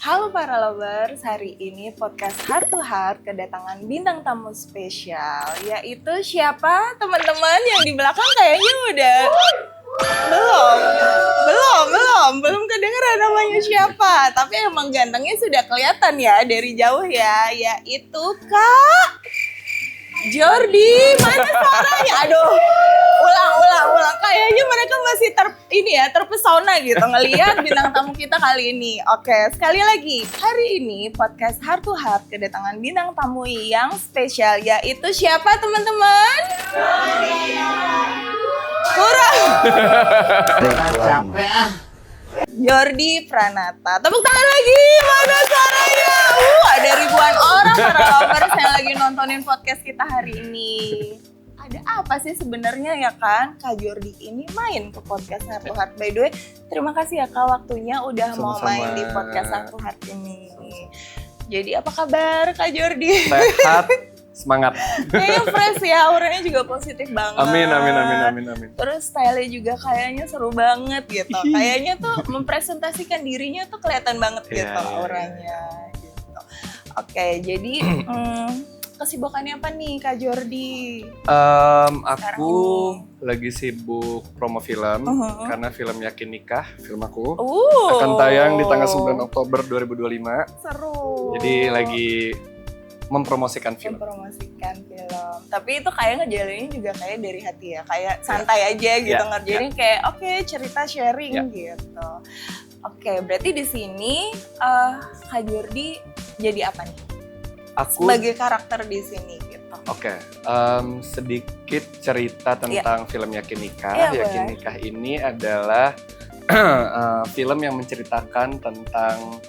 Halo para lovers, hari ini podcast Heart to Heart kedatangan bintang tamu spesial, yaitu siapa teman-teman yang di belakang kayaknya udah belum kedengeran namanya siapa, tapi emang gantengnya sudah kelihatan ya dari jauh ya, yaitu Kak Jordi. Mana suaranya? Aduh, ulang. Kayaknya mereka masih terpesona gitu ngelihat bintang tamu kita kali ini. Oke, sekali lagi. Hari ini podcast Heart to Heart kedatangan bintang tamu yang spesial, yaitu siapa teman-teman? Kurang. Jordi Pranata. Tepuk tangan lagi, mana suaranya? Ada ribuan orang para lovers yang lagi nontonin podcast kita hari ini. Ada apa sih sebenarnya ya kan Kak Jordi ini main ke podcast Heart to Heart. By the way, terima kasih ya Kak waktunya udah mau main di podcast Heart to Heart ini. Jadi apa kabar Kak Jordi? Sehat, semangat. Kayaknya fresh ya, auranya juga positif banget. Amin. Terus style-nya juga kayaknya seru banget gitu. Kayaknya tuh mempresentasikan dirinya tuh kelihatan banget gitu auranya. Gitu. Oke, jadi kesibukannya apa nih Kak Jordi? Aku lagi sibuk promo film karena film Yakin Nikah, film aku akan tayang di tanggal 9 Oktober 2025. Seru. Jadi lagi mempromosikan film. Tapi itu kayak ngejalanin juga kayak dari hati ya, kayak santai aja gitu ngerjain kayak oke, cerita sharing gitu. Oke, berarti di sini Kak Jordi jadi apa nih? Aku sebagai karakter di sini gitu. Oke, sedikit cerita tentang film Yakin Nikah. Yakin Nikah ini adalah film yang menceritakan tentang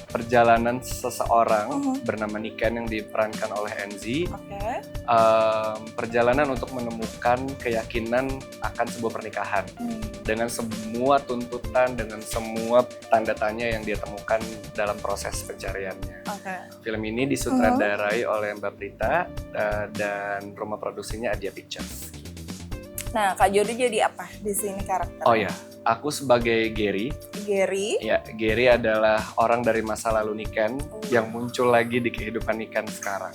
perjalanan seseorang bernama Niken yang diperankan oleh Enzi. Perjalanan untuk menemukan keyakinan akan sebuah pernikahan dengan semua tuntutan, dengan semua tanda tanya yang dia temukan dalam proses pencariannya. Film ini disutradarai oleh Mbak Prita dan rumah produksinya Adia Pictures. Nah, Kak Jordi jadi apa di sini karakternya? Oh ya, aku sebagai Gary. Ya, Gary adalah orang dari masa lalu Niken yang muncul lagi di kehidupan Niken sekarang.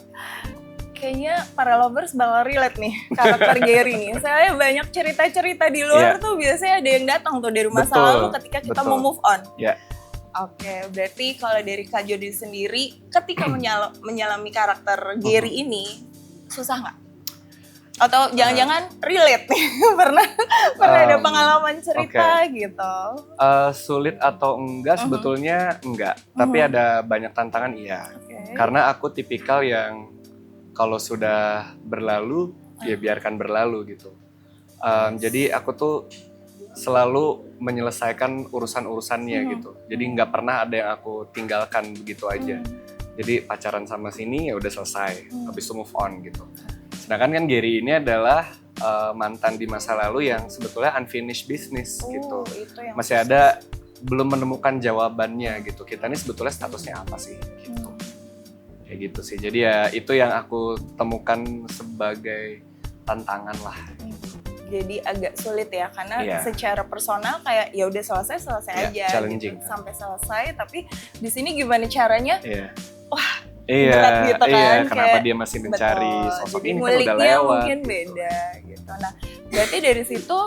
Kayaknya para lovers bakal relate nih karakter Gary nih. Saya banyak cerita-cerita di luar tuh biasanya ada yang datang tuh dari masa lalu ketika kita mau move on. Oke, berarti kalau dari Kak Jordi sendiri ketika menyalami karakter Gary ini susah nggak? Atau jangan-jangan relate nih, pernah ada pengalaman cerita gitu? Sulit atau enggak sebetulnya enggak, tapi ada banyak tantangan iya. Karena aku tipikal yang kalau sudah berlalu ya biarkan berlalu gitu. Jadi aku tuh selalu menyelesaikan urusan-urusannya gitu. Jadi nggak pernah ada yang aku tinggalkan begitu aja. Jadi pacaran sama sini ya udah selesai, habis itu move on gitu. Sedangkan kan Gary ini adalah mantan di masa lalu yang sebetulnya unfinished business gitu. Masih ada belum menemukan jawabannya gitu. Kita ini sebetulnya statusnya apa sih gitu. Kayak gitu sih. Jadi ya itu yang aku temukan sebagai tantangan lah. Jadi agak sulit ya karena secara personal kayak ya udah selesai aja challenging. Gitu, sampai selesai. Tapi di sini gimana caranya? Wah. Iya, gitu kan? Kenapa dia masih mencari sosok ini kan udah lewat. Mungkin beda gitu. Nah, berarti dari situ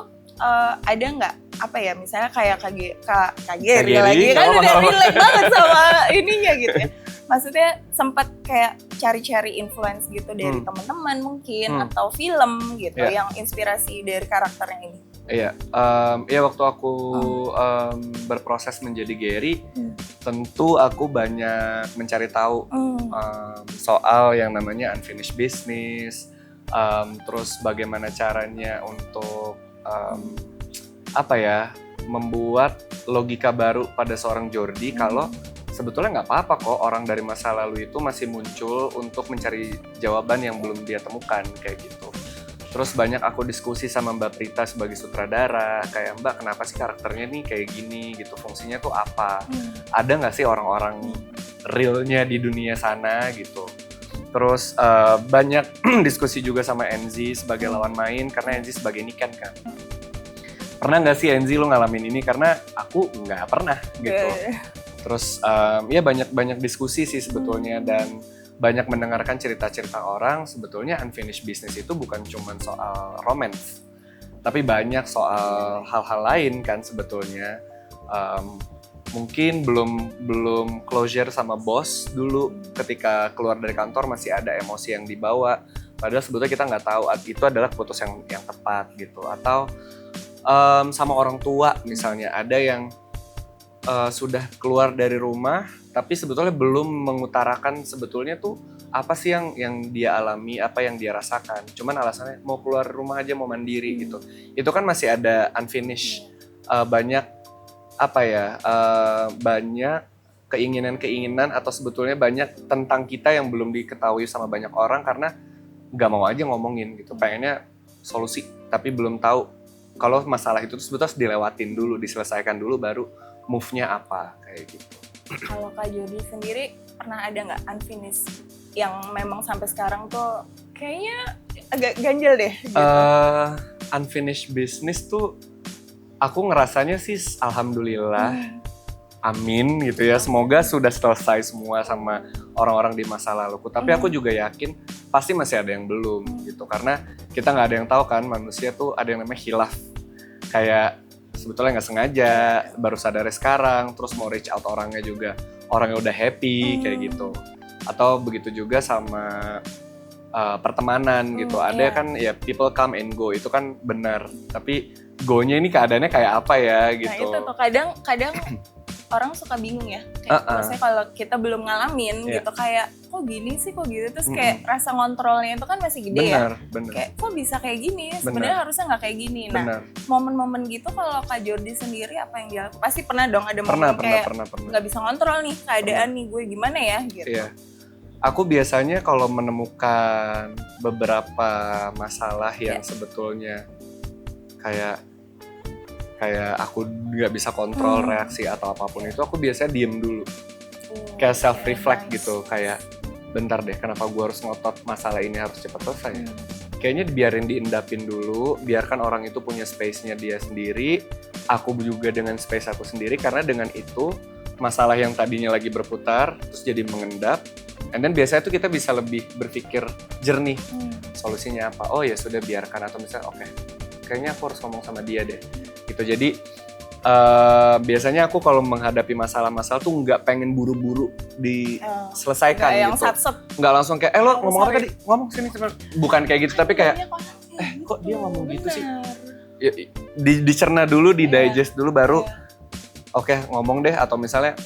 ada nggak apa ya misalnya kayak Kak Gary lagi kan udah relate banget sama ininya gitu ya. Maksudnya sempat kayak cari-cari influence gitu dari teman-teman mungkin atau film gitu yang inspirasi dari karakternya ini. Iya, waktu aku berproses menjadi Gary, tentu aku banyak mencari tahu soal yang namanya unfinished business, terus bagaimana caranya untuk membuat logika baru pada seorang Jordi kalau sebetulnya nggak apa-apa kok orang dari masa lalu itu masih muncul untuk mencari jawaban yang belum dia temukan kayak gitu. Terus banyak aku diskusi sama Mbak Prita sebagai sutradara, kayak Mbak kenapa sih karakternya nih kayak gini gitu, fungsinya tuh apa? Ada nggak sih orang-orang realnya di dunia sana gitu? Terus banyak diskusi juga sama Enzi sebagai lawan main karena Enzi sebagai Niken kan. Pernah nggak sih Enzi lo ngalamin ini? Karena aku nggak pernah gitu. Terus ya banyak diskusi sih sebetulnya, dan banyak mendengarkan cerita-cerita orang. Sebetulnya unfinished business itu bukan cuma soal romance, tapi banyak soal hal-hal lain kan sebetulnya. Mungkin belum closure sama bos dulu, ketika keluar dari kantor masih ada emosi yang dibawa, padahal sebetulnya kita nggak tahu itu adalah keputusan yang tepat gitu. Atau sama orang tua misalnya, ada yang sudah keluar dari rumah tapi sebetulnya belum mengutarakan sebetulnya tuh apa sih yang dia alami, apa yang dia rasakan, cuman alasannya mau keluar rumah aja, mau mandiri gitu. Itu kan masih ada unfinished. Banyak banyak keinginan atau sebetulnya banyak tentang kita yang belum diketahui sama banyak orang, karena nggak mau aja ngomongin gitu, pengennya solusi tapi belum tahu kalau masalah itu sebetulnya harus dilewatin dulu, diselesaikan dulu, baru move-nya apa, kayak gitu. Kalau Kak Jordi sendiri pernah ada nggak unfinished yang memang sampai sekarang tuh kayaknya agak ganjel deh gitu? Unfinished business tuh aku ngerasanya sih alhamdulillah, amin gitu ya, semoga sudah selesai semua sama orang-orang di masa laluku. Tapi aku juga yakin pasti masih ada yang belum gitu, karena kita nggak ada yang tahu kan, manusia tuh ada yang namanya khilaf, kayak sebetulnya nggak sengaja, baru sadarnya sekarang, terus mau reach out orangnya juga orangnya udah happy kayak gitu. Atau begitu juga sama pertemanan gitu, ada kan ya people come and go, itu kan benar, tapi go-nya ini keadaannya kayak apa ya gitu. Nah itu tuh kadang orang suka bingung ya, kayak maksudnya kalau kita belum ngalamin gitu, kayak kok gini sih, kok gitu, terus kayak rasa ngontrolnya itu kan masih gede. Bener. Kayak kok bisa kayak gini, sebenarnya harusnya nggak kayak gini. Nah momen-momen gitu kalau Kak Jordi sendiri apa yang dia lakukan? Pasti pernah dong ada momen kayak nggak bisa ngontrol nih keadaan nih, gue gimana ya gitu. Iya. Aku biasanya kalau menemukan beberapa masalah yang sebetulnya kayak aku nggak bisa kontrol reaksi atau apapun itu, aku biasanya diem dulu, kayak self reflect gitu, kayak bentar deh, kenapa gue harus ngotot masalah ini harus cepat selesai? Kayaknya biarin diendapin dulu, biarkan orang itu punya space-nya dia sendiri, aku juga dengan space aku sendiri, karena dengan itu masalah yang tadinya lagi berputar terus jadi mengendap, and then biasanya tuh kita bisa lebih berpikir jernih, solusinya apa, oh ya sudah biarkan, atau misalnya oke, kayaknya aku harus ngomong sama dia deh gitu. Jadi biasanya aku kalau menghadapi masalah-masalah tuh nggak pengen buru-buru diselesaikan gitu, nggak langsung kayak lo ngomong apa tadi, ngomong sini, bukan kayak gitu, tapi kayak kok dia ngomong gitu sih, ya, dicerna dulu, digest dulu, baru oke, ngomong deh, atau misalnya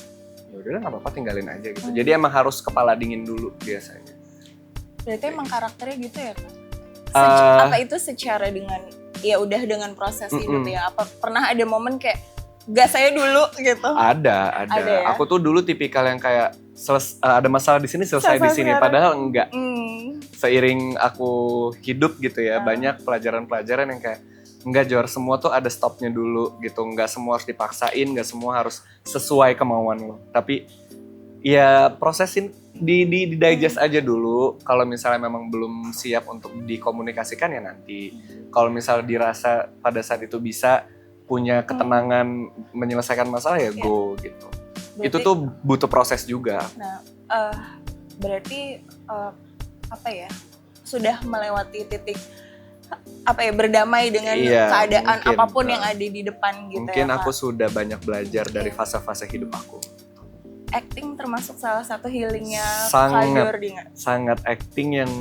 ya udah nggak apa-apa, tinggalin aja gitu. Jadi emang harus kepala dingin dulu biasanya. Berarti emang karakternya gitu ya Kak? Apa itu secara dengan proses hidup ya? Apa pernah ada momen kayak gas saya dulu gitu? Ada. Ya? Aku tuh dulu tipikal yang kayak ada masalah di sini, selesai di sini, padahal enggak. Seiring aku hidup gitu ya, banyak pelajaran-pelajaran yang kayak enggak, Jor, semua tuh ada stopnya dulu gitu. Enggak semua harus dipaksain, enggak semua harus sesuai kemauan lo. Tapi ya prosesin, di digest aja dulu. Kalau misalnya memang belum siap untuk dikomunikasikan ya nanti. Kalau misalnya dirasa pada saat itu bisa punya ketenangan menyelesaikan masalah ya go gitu. Berarti, itu tuh butuh proses juga. Nah, berarti sudah melewati titik berdamai dengan keadaan mungkin, apapun yang ada di depan gitu. Mungkin ya, aku sudah banyak belajar dari fase-fase hidup aku. Acting termasuk salah satu healingnya Kak Jordi nggak? Sangat acting yang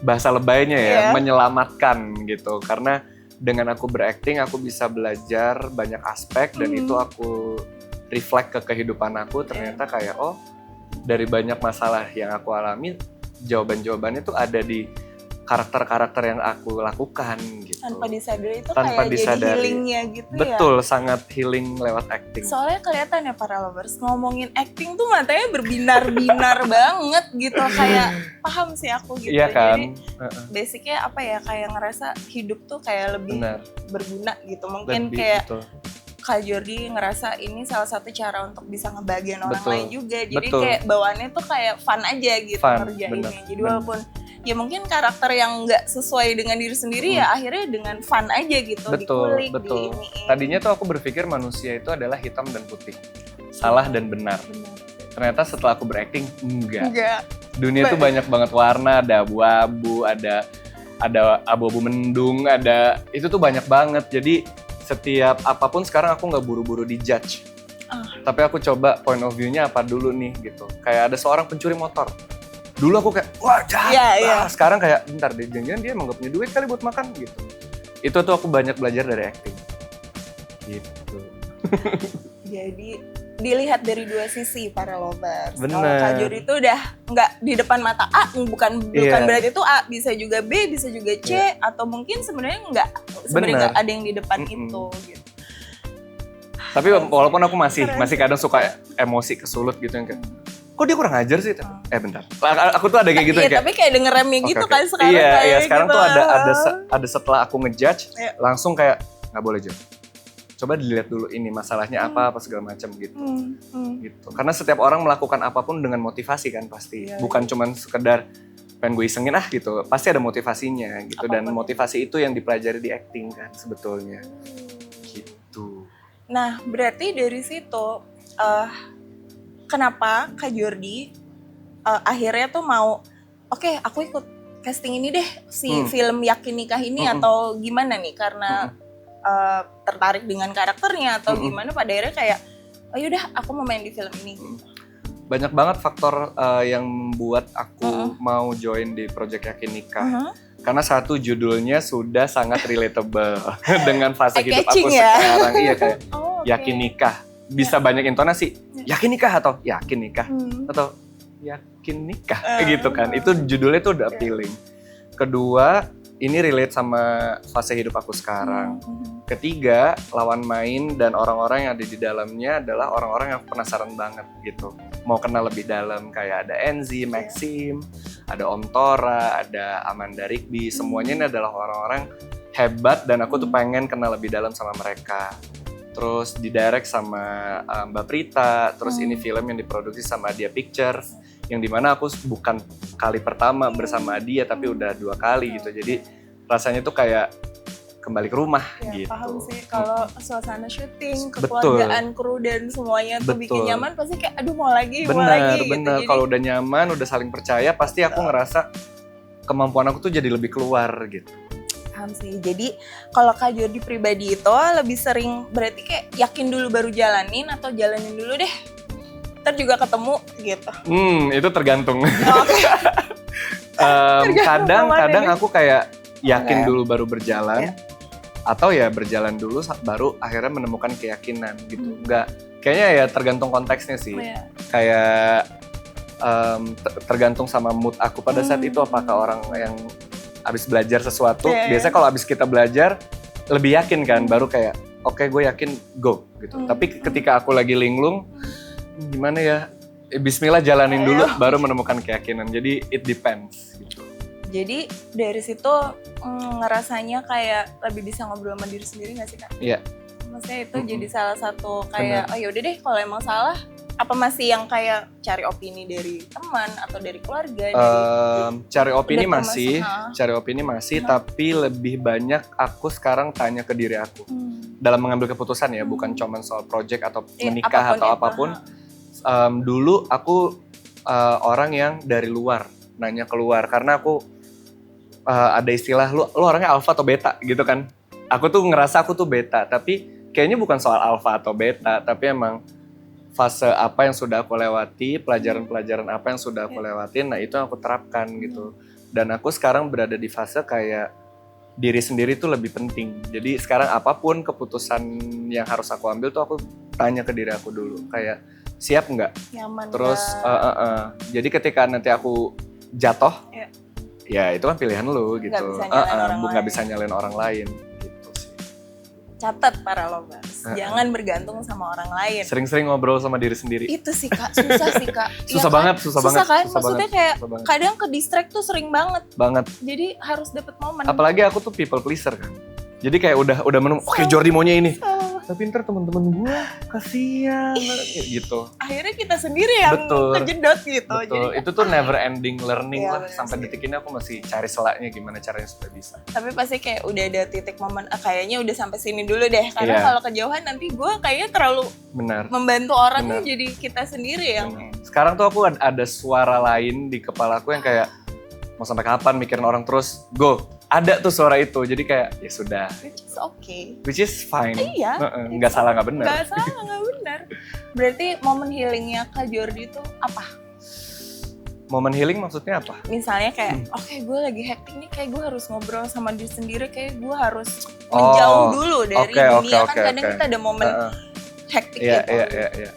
bahasa lebaynya ya, menyelamatkan gitu. Karena dengan aku berakting, aku bisa belajar banyak aspek, dan itu aku reflect ke kehidupan aku. Ternyata kayak dari banyak masalah yang aku alami, jawaban-jawabannya tuh ada di karakter-karakter yang aku lakukan gitu. Tanpa disadari itu kayak jadi healingnya gitu. Betul, sangat healing lewat acting. Soalnya kelihatan ya para lovers, ngomongin acting tuh matanya berbinar-binar banget gitu, kayak paham sih aku gitu. Iya kan? Jadi basicnya kayak ngerasa hidup tuh kayak lebih berguna gitu. Mungkin kayak Kak Jordi ngerasa ini salah satu cara untuk bisa ngebahagiain orang lain juga. Jadi kayak bawaannya tuh kayak fun aja gitu ngerjainnya. Jadi walaupun ya mungkin karakter yang nggak sesuai dengan diri sendiri ya akhirnya dengan fun aja gitu, dikulik, betul. Tadinya tuh aku berpikir manusia itu adalah hitam dan putih. salah dan benar. Benar. Ternyata setelah aku berakting, enggak. Enggak. Dunia tuh banyak banget warna, ada abu-abu, ada abu-abu mendung, itu tuh banyak banget. Jadi setiap apapun sekarang aku nggak buru-buru dijudge. Tapi aku coba point of view-nya apa dulu nih gitu. Kayak ada seorang pencuri motor. Dulu aku kayak, wah jahat. Sekarang kayak, bentar deh, jangan-jangan dia emang gak punya duit kali buat makan gitu. Itu tuh aku banyak belajar dari acting. Gitu. Jadi dilihat dari dua sisi para lovers. Bener. Kalau Kak Jordi itu udah nggak di depan mata A, bukan berarti itu A, bisa juga B, bisa juga C, atau mungkin sebenarnya nggak ada yang di depan itu gitu. Tapi walaupun aku masih kadang suka emosi kesulut gitu yang kayak, kok dia kurang ajar sih? Bentar. Aku tuh ada kayak gitu Iya, kayak. tapi kayak denger remnya gitu kan sekarang. Iya, sekarang gitu. tuh ada setelah aku ngejudge, langsung kayak nggak boleh judge. Coba dilihat dulu ini masalahnya apa segala macam gitu. Gitu. Karena setiap orang melakukan apapun dengan motivasi kan pasti. Bukan cuman sekedar pengen gue isengin gitu. Pasti ada motivasinya gitu. Dan motivasi itu yang dipelajari di acting kan sebetulnya. Gitu. Nah, berarti dari situ kenapa Kak Jordi akhirnya tuh mau oke, aku ikut casting ini deh film Yakin Nikah ini atau gimana nih karena tertarik dengan karakternya atau gimana pada akhirnya kayak oh yaudah aku mau main di film ini. Banyak banget faktor yang membuat aku mau join di project Yakin Nikah. Karena satu, judulnya sudah sangat relatable dengan fase hidup aku sekarang. Iya kayak Yakin Nikah. Bisa banyak intonasi. Yakin nikah atau yakin nikah atau yakin nikah gitu kan. Itu judulnya tuh udah appealing. Kedua, ini relate sama fase hidup aku sekarang. Ketiga, lawan main dan orang-orang yang ada di dalamnya adalah orang-orang yang penasaran banget gitu. Mau kenal lebih dalam, kayak ada Enzi, Maxim, ada Om Tora, ada Amanda Rigby. Semuanya ini adalah orang-orang hebat dan aku tuh pengen kenal lebih dalam sama mereka. Terus didirect sama Mbak Prita, terus ini film yang diproduksi sama Dia Pictures, yang dimana aku bukan kali pertama bersama dia, tapi udah 2 kali gitu. Jadi rasanya tuh kayak kembali ke rumah gitu. Paham sih, kalau suasana syuting, kekeluargaan kru dan semuanya tuh bikin nyaman, pasti kayak aduh mau lagi. Bener, gitu. Kalau udah nyaman, udah saling percaya, pasti aku ngerasa kemampuan aku tuh jadi lebih keluar gitu. Paham sih. Jadi kalau Kak Jordi pribadi itu lebih sering berarti kayak yakin dulu baru jalanin atau jalanin dulu deh. Ntar juga ketemu gitu. Itu tergantung. Kadang aku kayak yakin dulu baru berjalan. Atau ya berjalan dulu baru akhirnya menemukan keyakinan gitu. Enggak, kayaknya ya tergantung konteksnya sih. Kayak tergantung sama mood aku pada saat itu, apakah orang yang abis belajar sesuatu, biasanya kalau abis kita belajar lebih yakin kan, baru kayak oke, gue yakin go gitu. Tapi ketika aku lagi linglung, gimana ya, bismillah jalanin dulu, baru menemukan keyakinan. Jadi it depends gitu. Jadi dari situ ngerasanya kayak lebih bisa ngobrol sama diri sendiri nggak sih Kak? Iya. Maksudnya itu jadi salah satu kayak oh yaudah deh kalau emang salah, apa masih yang kayak cari opini dari teman atau dari keluarga? Cari opini masih, tapi lebih banyak aku sekarang tanya ke diri aku dalam mengambil keputusan ya, bukan cuma soal project atau menikah atau apapun. Dulu aku orang yang dari luar nanya keluar, karena aku ada istilah lu orangnya alpha atau beta gitu kan. Aku tuh ngerasa aku tuh beta, tapi kayaknya bukan soal alpha atau beta, tapi emang fase apa yang sudah aku lewati, pelajaran-pelajaran apa yang sudah aku lewatin, nah itu yang aku terapkan gitu. Dan aku sekarang berada di fase kayak diri sendiri tuh lebih penting. Jadi sekarang apapun keputusan yang harus aku ambil tuh aku tanya ke diri aku dulu, kayak siap nggak? Nyaman. Terus jadi ketika nanti aku jatuh, ya itu kan pilihan lu gitu. Nggak bisa nyalain orang lain. Catat para lovers, jangan bergantung sama orang lain. Sering-sering ngobrol sama diri sendiri. Itu sih Kak, susah sih Kak. Susah banget. Kan? Maksudnya kayak kadang ke distract tuh sering banget. Jadi harus dapet momen. Apalagi aku tuh people pleaser kan. Jadi kayak udah menemukan, oke Jordi maunya ini. tapi ntar temen-temen gue kasihan gitu. Akhirnya kita sendiri yang terjedot gitu. Betul. Jadi, itu tuh never ending learning iya, lah. Sampai detik ini aku masih cari selaknya gimana caranya supaya bisa. Tapi pasti kayak udah ada titik momen, kayaknya udah sampai sini dulu deh. Karena Iya. kalau kejauhan nanti gue kayaknya terlalu Benar. membantu orangnya, jadi kita sendiri yang Sekarang tuh aku ada suara lain di kepala aku yang kayak mau sampai kapan mikirin orang terus, go. Ada tuh suara itu, jadi kayak ya sudah. which is okay. Which is fine. Iya. Nggak salah, nggak benar. Nggak salah, nggak benar. Berarti momen healingnya Kak Jordi itu apa? Momen healing maksudnya apa? Misalnya kayak, oke gue lagi hektik nih, kayak gue harus ngobrol sama diri sendiri, kayak gue harus menjauh dulu dari dunia. Kan kadang kita ada momen hektik Iya, gitu. iya.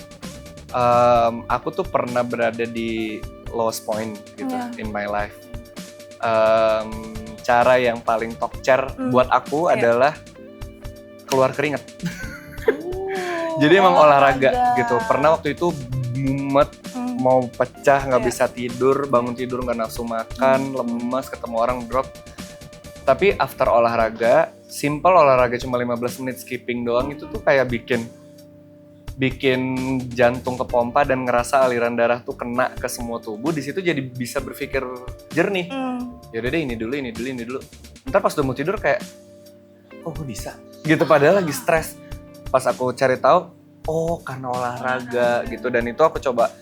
Aku tuh pernah berada di lowest point gitu in my life. Cara yang paling top chair buat aku adalah keluar keringat. Jadi emang olahraga gitu. Pernah waktu itu mumet, mau pecah, nggak bisa tidur, bangun tidur nggak nafsu makan, lemas, ketemu orang drop. Tapi after olahraga, simple olahraga cuma 15 menit skipping doang, itu tuh kayak bikin jantung kepompa dan ngerasa aliran darah tuh kena ke semua tubuh. Di situ jadi bisa berpikir jernih. Yaudah deh ini dulu. Ntar pas udah mau tidur kayak, oh gue bisa. Gitu padahal lagi stres. Pas aku cari tahu, oh karena olahraga gitu. Dan itu aku coba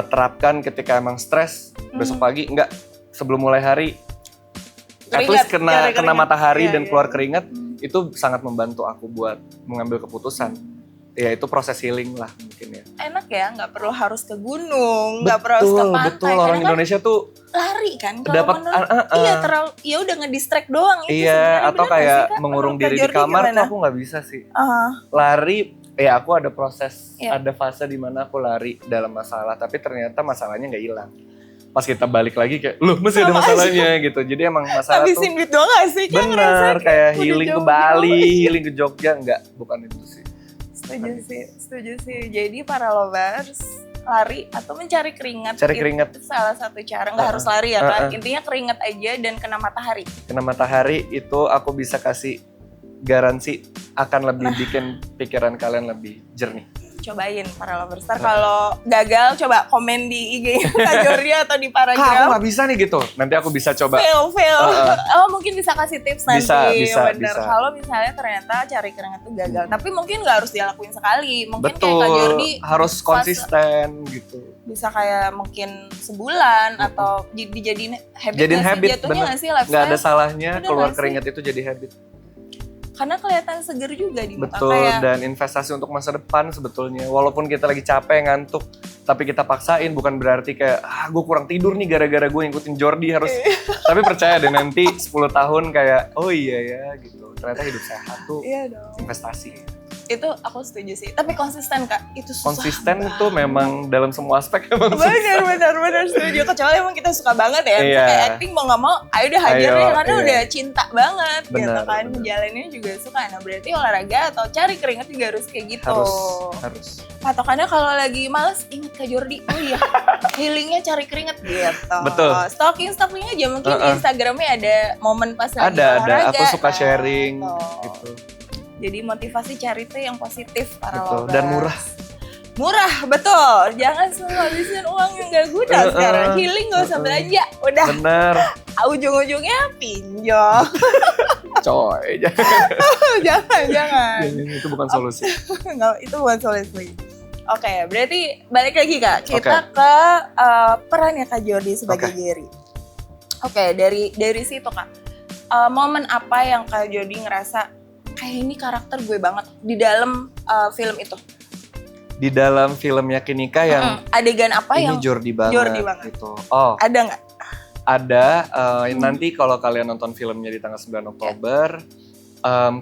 terapkan ketika emang stres. Besok pagi enggak, sebelum mulai hari, at least kena matahari dan keluar keringat. Itu sangat membantu aku buat mengambil keputusan. Ya itu proses healing lah mungkin ya. Enak ya, nggak perlu harus ke gunung, nggak perlu harus ke pantai. Betul, orang Indonesia tuh lari kan. Dapat iya terlalu, ya udah ngedistract doang itu. Iya, atau kayak mengurung diri di kamar tuh aku nggak bisa sih. Lari, ya aku ada proses, ada fase di mana aku lari dalam masalah, tapi ternyata masalahnya nggak hilang. Pas kita balik lagi kayak, loh masih ada masalahnya gitu. Jadi emang masalah tuh. Habisin duit doang gak sih? Bener, kayak healing ke Bali, healing ke Jogja, bukan itu sih. Setuju sih. Jadi para lovers, lari atau mencari keringat. Cari keringat. Itu salah satu cara, nggak harus lari ya kan. Intinya keringat aja dan kena matahari. Kena matahari itu aku bisa kasih garansi akan lebih bikin pikiran kalian lebih jernih. Cobain para lovers. Ntar kalau gagal coba komen di IG Kak Jordi atau di Paragraf. Kak aku nggak bisa nih gitu. Nanti aku bisa coba. Fail. Oh mungkin bisa kasih tips nanti. Bisa. Kalau misalnya ternyata cari keringat itu gagal. Tapi mungkin nggak harus dilakuin sekali. Mungkin betul, kayak Kak Jordi harus konsisten gitu. Bisa kayak mungkin sebulan atau dijadiin habit. Jadiin habit, jatuhnya nggak sih lifestyle? Nggak ada salahnya Bener keluar gak sih? keringat itu jadi habit. Karena kelihatan seger juga di muka. Betul, kayak, dan investasi untuk masa depan sebetulnya. Walaupun kita lagi capek, ngantuk, tapi kita paksain bukan berarti kayak, gue kurang tidur nih gara-gara gue ngikutin Jordi harus. Tapi percaya deh nanti 10 tahun kayak, oh iya ya gitu. Ternyata hidup sehat tuh investasi. Itu aku setuju sih. Tapi konsisten Kak, itu susah. Konsisten tuh memang dalam semua aspek emang susah. Benar setuju. Kecuali emang kita suka banget ya. Iya. Kayak acting mau nggak mau, ayo udah hajar Ayo, deh karena iya. udah cinta banget gitu Benar, kan. benar. Jalannya juga suka. Nah berarti olahraga atau cari keringat juga harus kayak gitu. Harus. Patokannya kalau lagi males, inget Kak Jordi. Oh iya, healingnya cari keringat gitu. Betul. Stalking aja mungkin di Instagramnya ada momen pas lagi Ada. olahraga. Aku suka sharing Tuh. gitu. Jadi motivasi cari tuh yang positif para Betul. lovers. Dan murah. Murah, betul. Jangan selalu habisin uang yang gak guna sekarang. Healing gak usah belanja. Udah, Bener. ujung-ujungnya pinjol. Coy. Jangan. Itu bukan solusi. Nggak, itu bukan solusi. Oke, berarti balik lagi Kak. Kita Oke. ke perannya Kak Jordi sebagai Oke. Gary. Oke, dari situ Kak. Momen apa yang Kak Jordi ngerasa kayak ini karakter gue banget di dalam film itu? Di dalam filmnya Kinika yang Adegan apa ini yang Jordi banget, Jordi banget. gitu. Oh, ada nggak? ada. Nanti kalau kalian nonton filmnya di tanggal 9 Oktober,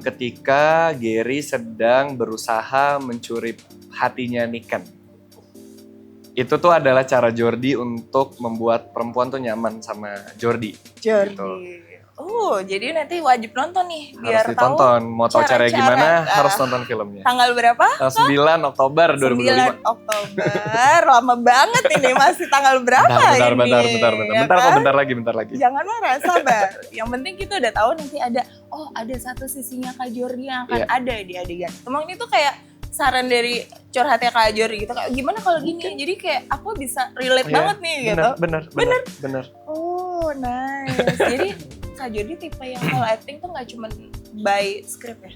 ketika Gary sedang berusaha mencuri hatinya Niken. Itu tuh adalah cara Jordi untuk membuat perempuan tuh nyaman sama Jordi. Jordi. Gitu. Jadi nanti wajib nonton nih biar Harus ditonton. Mau tahu caranya gimana, cara-cara. harus nonton filmnya. Tanggal berapa? Tanggal 9 Oktober 2025. 9 Oktober, lama banget ini, masih tanggal berapa Bentar, ini? bentar, kan? bentar lagi. Jangan marah, sabar. Yang penting kita udah tahu nanti ada satu sisinya Kak Jordi yang akan ada di adegan. Emang ini tuh kayak saran dari curhatnya Kak Jordi gitu, kayak gimana kalau gini? Jadi kayak aku bisa relate banget nih gitu. Bener. Oh, nice. Jadi Kak Jordi tipe yang kalau acting tuh nggak cuma by script ya?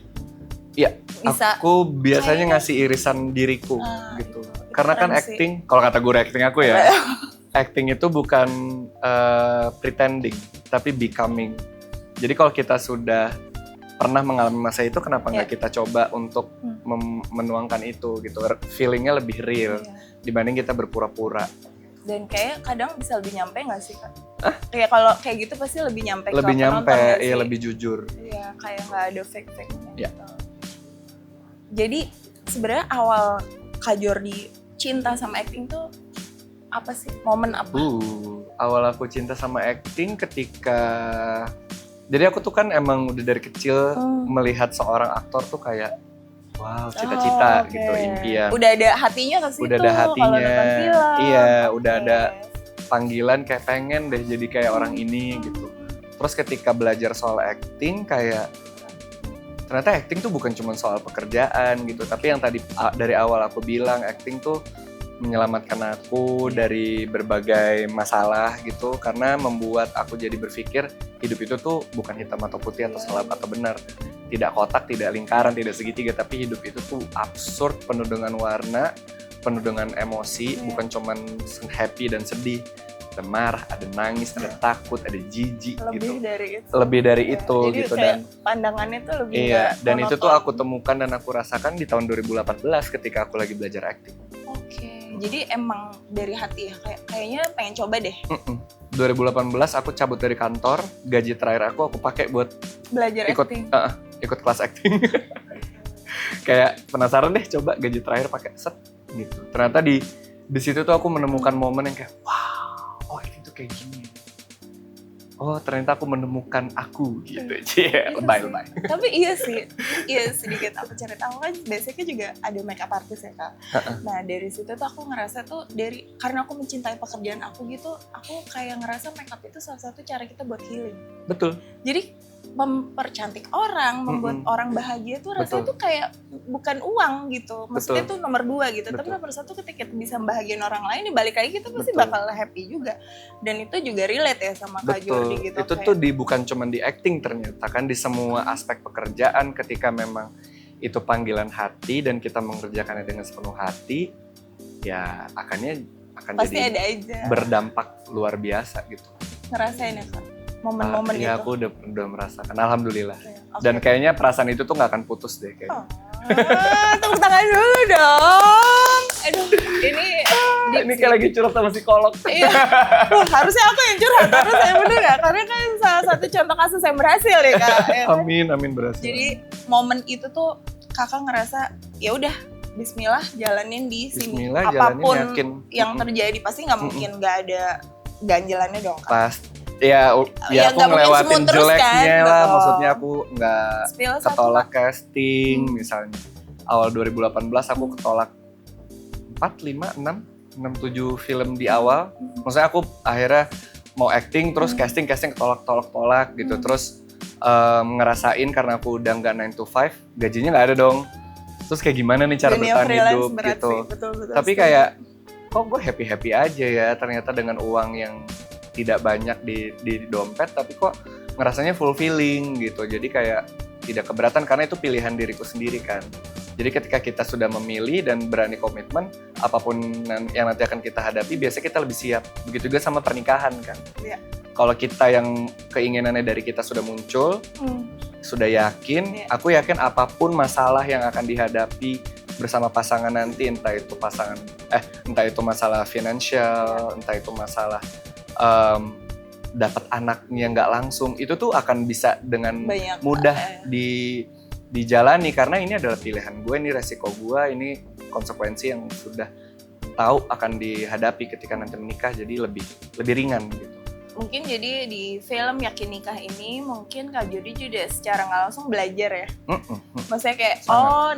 Iya, Bisa aku biasanya ngasih irisan diriku gitu. Karena kan keren acting, kalau kata guru acting aku ya, acting itu bukan pretending, tapi becoming. Jadi kalau kita sudah pernah mengalami masa itu, kenapa nggak kita coba untuk menuangkan itu gitu. Feelingnya lebih real dibanding kita berpura-pura. Dan kayak kadang bisa lebih nyampe nggak sih Kak? Kayak kalau kayak gitu pasti lebih nyampe ke Lebih nyampe, penonton nggak sih? iya lebih jujur. Iya, kayak nggak ada fake-fake-nya Iya. gitu. Jadi sebenarnya awal Kak Jordi cinta sama acting tuh apa sih? Momen apa? Awal aku cinta sama acting ketika, jadi aku tuh kan emang udah dari kecil melihat seorang aktor tuh kayak wow, cita-cita gitu, impian. Udah ada hatinya ke situ. Udah ada kalau hatinya. nonton film. Iya, udah ada panggilan kayak pengen deh jadi kayak orang ini gitu. Terus ketika belajar soal acting kayak ternyata acting tuh bukan cuma soal pekerjaan gitu, tapi yang tadi dari awal aku bilang acting tuh menyelamatkan aku dari berbagai masalah gitu, karena membuat aku jadi berpikir hidup itu tuh bukan hitam atau putih atau salah atau benar, tidak kotak, tidak lingkaran, tidak segitiga, tapi hidup itu tuh absurd, penuh dengan warna, penuh dengan emosi, bukan cuman happy dan sedih, ada marah, ada nangis, ada takut, ada jijik gitu. Lebih dari itu jadi gitu. Kayak Dan pandangannya tuh lebih dan itu tuh aku temukan dan aku rasakan di tahun 2018 ketika aku lagi belajar acting. Jadi emang dari hati ya, kayaknya pengen coba deh. 2018 aku cabut dari kantor, gaji terakhir aku pakai buat belajar acting. Ikut kelas acting. Kayak penasaran deh, coba gaji terakhir pakai set gitu. Ternyata di situ tuh aku menemukan momen yang kayak wow, oh ini tuh kayak gini. Oh ternyata aku menemukan aku gitu. Lebay. Tapi iya sedikit aku cerita, aku kan basicnya juga ada makeup artist ya Kak. Nah dari situ tuh aku ngerasa tuh karena aku mencintai pekerjaan aku gitu, aku kayak ngerasa makeup itu salah satu cara kita buat healing. Betul. Jadi mempercantik orang, membuat orang bahagia tuh rasanya tuh kayak bukan uang gitu. Maksudnya tuh nomor 2 gitu. Tapi nomor 1 ketika kita bisa membahagiain orang lain, balik lagi kita pasti bakal happy juga. Dan itu juga relate ya sama Kak Jordi gitu. Itu tuh bukan cuma di acting ternyata kan, di semua aspek pekerjaan ketika memang itu panggilan hati dan kita mengerjakannya dengan sepenuh hati, ya akan pasti jadi ada aja berdampak luar biasa gitu. Ngerasain ya Kak? Momen-momen itu. Iya, aku udah merasakan, alhamdulillah. Dan kayaknya perasaan itu tuh nggak akan putus deh kayaknya. Tepuk tangan dulu dong. Aduh, ini kayak lagi curhat sama psikolog. Iya. Harusnya aku yang curhat, harus saya bener nggak? Karena kan salah satu contoh kasus yang berhasil ya Kak. Amin berhasil. Jadi momen itu tuh Kakak ngerasa ya udah Bismillah jalanin di sini. Apapun yang terjadi pasti nggak mungkin nggak ada ganjelannya dong Kak. Ya aku ngelewatin jeleknya kan, lah, maksudnya aku nggak ketolak casting misalnya. Awal 2018 aku ketolak 4, 5, 6, 7 film di awal. Maksudnya aku akhirnya mau acting terus casting ketolak gitu. Terus ngerasain karena aku udah nggak 9 to 5, gajinya nggak ada dong. Terus kayak gimana nih cara bertahan hidup gitu. Betul, tapi kayak kok gue happy aja ya ternyata dengan uang yang tidak banyak di dompet, tapi kok ngerasanya fulfilling gitu. Jadi kayak tidak keberatan karena itu pilihan diriku sendiri kan. Jadi ketika kita sudah memilih dan berani komitmen, apapun yang nanti akan kita hadapi, biasanya kita lebih siap. Begitu juga sama pernikahan kan. Iya. Kalau kita yang keinginannya dari kita sudah muncul, sudah yakin, aku yakin apapun masalah yang akan dihadapi bersama pasangan nanti, entah itu masalah finansial, entah itu masalah dapat anaknya nggak langsung, itu tuh akan bisa dengan mudah dijalani karena ini adalah pilihan gue, ini resiko gue, ini konsekuensi yang sudah tahu akan dihadapi ketika nanti menikah, jadi lebih ringan gitu. mungkin jadi di film Yakin Nikah ini mungkin Kak Jordi juga secara nggak langsung belajar ya. Maksudnya kayak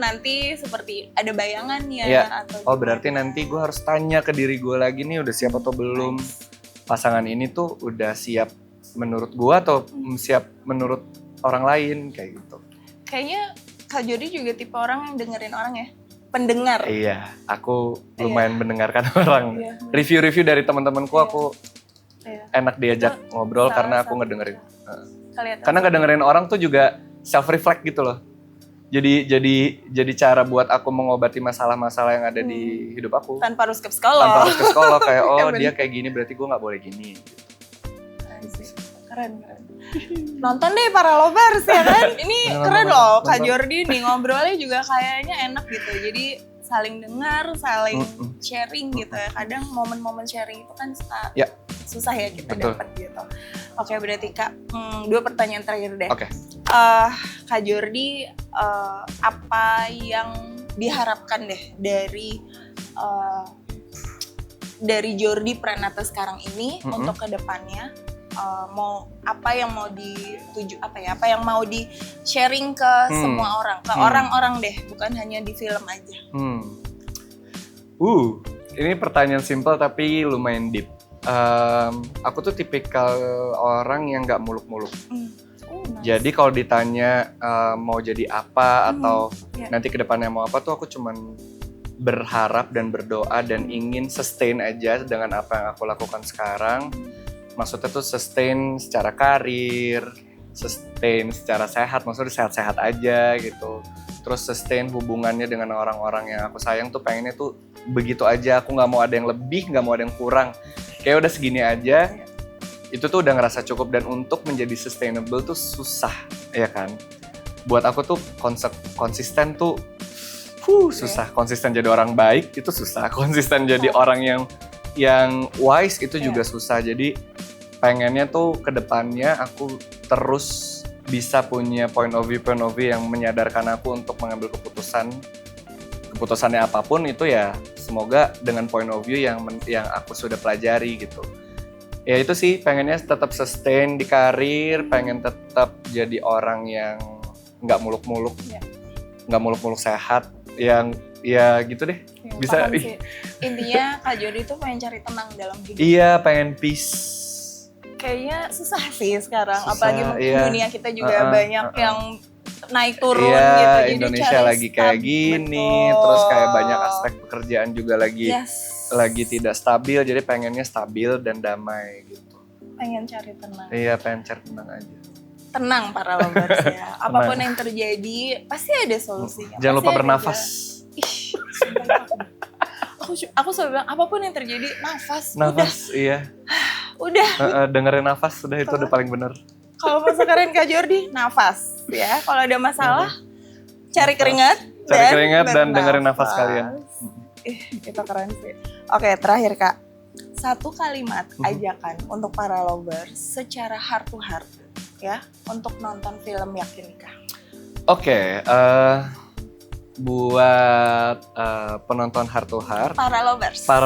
nanti seperti ada bayangannya atau oh berarti nanti gue harus tanya ke diri gue lagi nih udah siap atau belum, pasangan ini tuh udah siap menurut gue atau siap menurut orang lain kayak gitu. Kayaknya Kak Jordi juga tipe orang yang dengerin orang ya, pendengar. Iya, aku lumayan mendengarkan orang. Review-review dari teman-temanku aku enak diajak ngobrol karena aku ngedengerin. Karena ngedengerin orang tuh juga self reflect gitu loh. Jadi cara buat aku mengobati masalah-masalah yang ada di hidup aku. Tanpa harus ke psikolog. Tanpa harus ke psikolog kayak dia kayak gini berarti gue nggak boleh gini. Keren. Nonton deh para lovers ya kan. Ini keren loh Kak Jordi nih ngobrolnya juga kayaknya enak gitu. Jadi saling dengar, saling sharing gitu ya. Kadang momen-momen sharing itu kan susah ya kita dapat gitu. Oke, berarti Kak, 2 pertanyaan terakhir deh. Oke. Kak Jordi, apa yang diharapkan deh dari Jordi Pranata sekarang ini untuk kedepannya? Mau apa yang mau dituju apa yang mau di sharing ke semua orang, ke orang-orang deh, bukan hanya di film aja. Ini pertanyaan simpel tapi lumayan deep. Aku tuh tipikal orang yang nggak muluk-muluk. Nice. Jadi kalau ditanya mau jadi apa atau nanti kedepannya mau apa tuh aku cuman berharap dan berdoa dan ingin sustain aja dengan apa yang aku lakukan sekarang. Maksudnya tuh sustain secara karir, sustain secara sehat, maksudnya sehat-sehat aja gitu. Terus sustain hubungannya dengan orang-orang yang aku sayang tuh pengennya tuh begitu aja. Aku nggak mau ada yang lebih, nggak mau ada yang kurang. Kayak udah segini aja. Itu tuh udah ngerasa cukup dan untuk menjadi sustainable tuh susah, ya kan? Buat aku tuh konsisten tuh susah. Konsisten jadi orang baik itu susah. Konsisten jadi orang yang wise itu juga susah. Jadi pengennya tuh kedepannya aku terus bisa punya point of view yang menyadarkan aku untuk mengambil keputusannya apapun itu ya semoga dengan point of view yang aku sudah pelajari gitu. Ya itu sih pengennya tetap sustain di karir, pengen tetap jadi orang yang nggak muluk-muluk, nggak muluk-muluk sehat, yang ya gitu deh. Bisa. Intinya Kak Jordi tuh pengen cari tenang dalam hidup. Iya, pengen peace. Kayaknya susah sih sekarang, apalagi mungkin dunia kita juga banyak yang naik turun gitu. Jadi Indonesia lagi kayak gini, terus kayak banyak aspek pekerjaan juga lagi tidak stabil, jadi pengennya stabil dan damai gitu. Pengen cari tenang. Iya, pengen cari tenang aja. Tenang para lovers ya. Apapun yang terjadi pasti ada solusinya. Jangan lupa bernafas. Aku selalu bilang apapun yang terjadi nafas. Iya. Udah. Dengerin nafas udah itu udah paling bener. Kalau mau sekarang Kak Jordi nafas ya. Kalau ada masalah cari keringat dan dengerin nafas kalian. Itu keren sih. Oke, terakhir Kak. 1 kalimat ajakan untuk para lovers secara heart to heart ya untuk nonton film Yakin Nikah. Oke, buat penonton heart to heart, para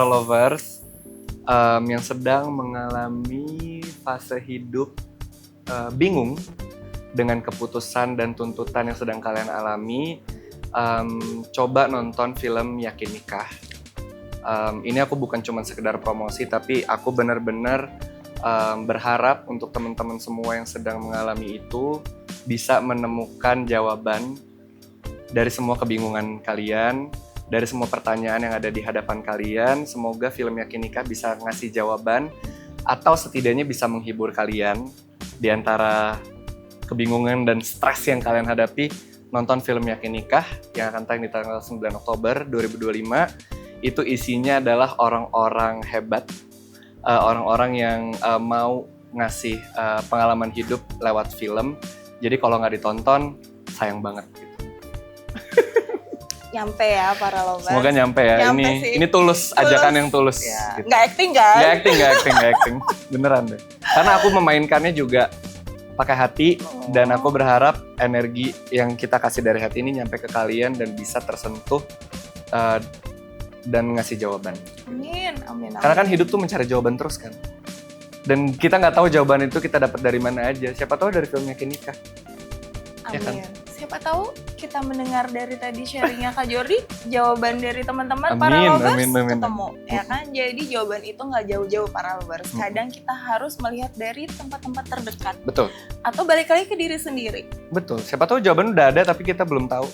lovers yang sedang mengalami fase hidup bingung dengan keputusan dan tuntutan yang sedang kalian alami, coba nonton film Yakin Nikah. Ini aku bukan cuma sekedar promosi, tapi aku benar-benar berharap untuk teman-teman semua yang sedang mengalami itu bisa menemukan jawaban dari semua kebingungan kalian, dari semua pertanyaan yang ada di hadapan kalian. Semoga film Yakin Nikah bisa ngasih jawaban atau setidaknya bisa menghibur kalian di antara kebingungan dan stres yang kalian hadapi. Nonton film Yakin Nikah yang akan tayang di tanggal 9 Oktober 2025. Itu isinya adalah orang-orang hebat, orang-orang yang mau ngasih pengalaman hidup lewat film. Jadi kalau nggak ditonton, sayang banget gitu. Nyampe ya para lovers. Semoga nyampe ya. Ini tulus, ajakan yang tulus. Ya. Gitu. Nggak acting kan? Nggak acting. Beneran deh. Karena aku memainkannya juga pakai hati dan aku berharap energi yang kita kasih dari hati ini nyampe ke kalian dan bisa tersentuh dan ngasih jawaban. Amin. Karena kan hidup tuh mencari jawaban terus kan. Dan kita nggak tahu jawaban itu kita dapat dari mana aja. Siapa tahu dari filmnya Kenika. Amin. Ya kan? Siapa tahu kita mendengar dari tadi sharingnya Kak Jordi, jawaban dari teman-teman Amin, para lovers amin. ketemu, ya kan? Jadi jawaban itu nggak jauh-jauh para lovers. Kadang kita harus melihat dari tempat-tempat terdekat. Betul. Atau balik lagi ke diri sendiri. Betul. Siapa tahu jawaban udah ada tapi kita belum tahu.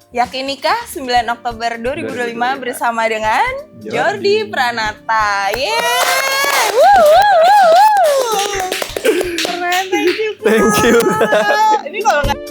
Yakinikah 9 Oktober 2025 bersama dengan Jordi Pranata. Yeay! Woo, woo, woo, woo. Keren, thank you. Kak. Thank you. Ini kalau nggak